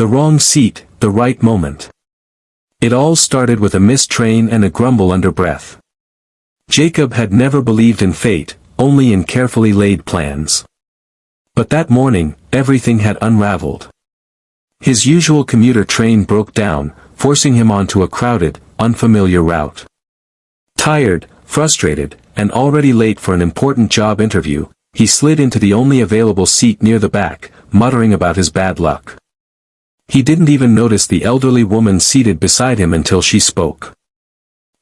The wrong seat, the right moment. It all started with a missed train and a grumble under breath. Jacob had never believed in fate, only in carefully laid plans. But that morning, everything had unraveled. His usual commuter train broke down, forcing him onto a crowded, unfamiliar route. Tired, frustrated, and already late for an important job interview, he slid into the only available seat near the back, muttering about his bad luck. He didn't even notice the elderly woman seated beside him until she spoke.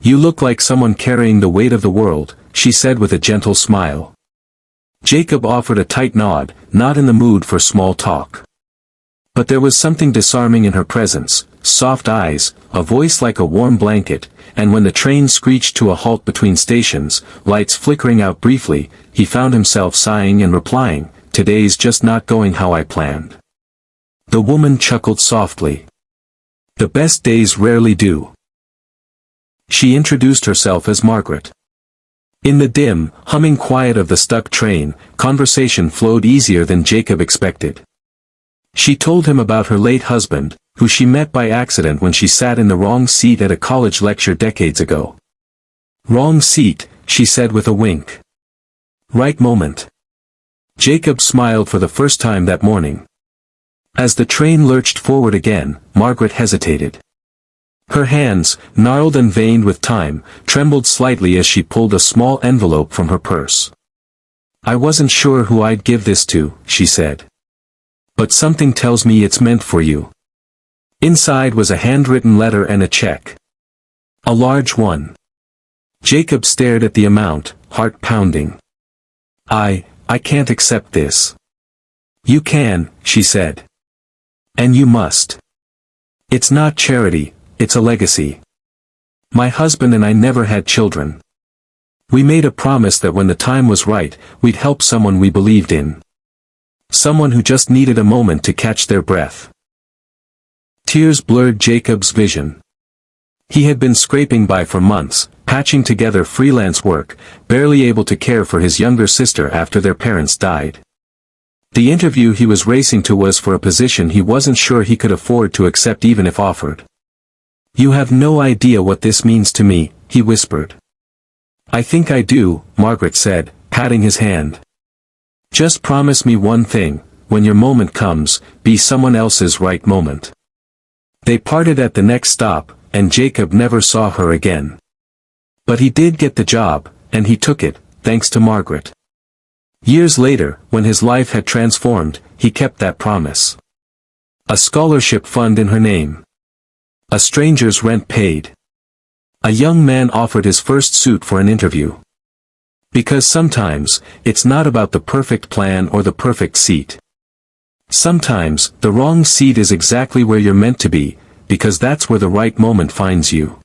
"You look like someone carrying the weight of the world," she said with a gentle smile. Jacob offered a tight nod, not in the mood for small talk. But there was something disarming in her presence, soft eyes, a voice like a warm blanket, and when the train screeched to a halt between stations, lights flickering out briefly, he found himself sighing and replying, "Today's just not going how I planned." The woman chuckled softly. "The best days rarely do." She introduced herself as Margaret. In the dim, humming quiet of the stuck train, conversation flowed easier than Jacob expected. She told him about her late husband, who she met by accident when she sat in the wrong seat at a college lecture decades ago. "Wrong seat," she said with a wink. "Right moment." Jacob smiled for the first time that morning. As the train lurched forward again, Margaret hesitated. Her hands, gnarled and veined with time, trembled slightly as she pulled a small envelope from her purse. "I wasn't sure who I'd give this to," she said. "But something tells me it's meant for you." Inside was a handwritten letter and a check. A large one. Jacob stared at the amount, heart pounding. I can't accept this." "You can," she said. "And you must. It's not charity, it's a legacy. My husband and I never had children. We made a promise that when the time was right, we'd help someone we believed in. Someone who just needed a moment to catch their breath." Tears blurred Jacob's vision. He had been scraping by for months, patching together freelance work, barely able to care for his younger sister after their parents died. The interview he was racing to was for a position he wasn't sure he could afford to accept even if offered. "You have no idea what this means to me," he whispered. "I think I do," Margaret said, patting his hand. "Just promise me one thing, when your moment comes, be someone else's right moment." They parted at the next stop, and Jacob never saw her again. But he did get the job, and he took it, thanks to Margaret. Years later, when his life had transformed, he kept that promise. A scholarship fund in her name. A stranger's rent paid. A young man offered his first suit for an interview. Because sometimes, it's not about the perfect plan or the perfect seat. Sometimes, the wrong seat is exactly where you're meant to be, because that's where the right moment finds you.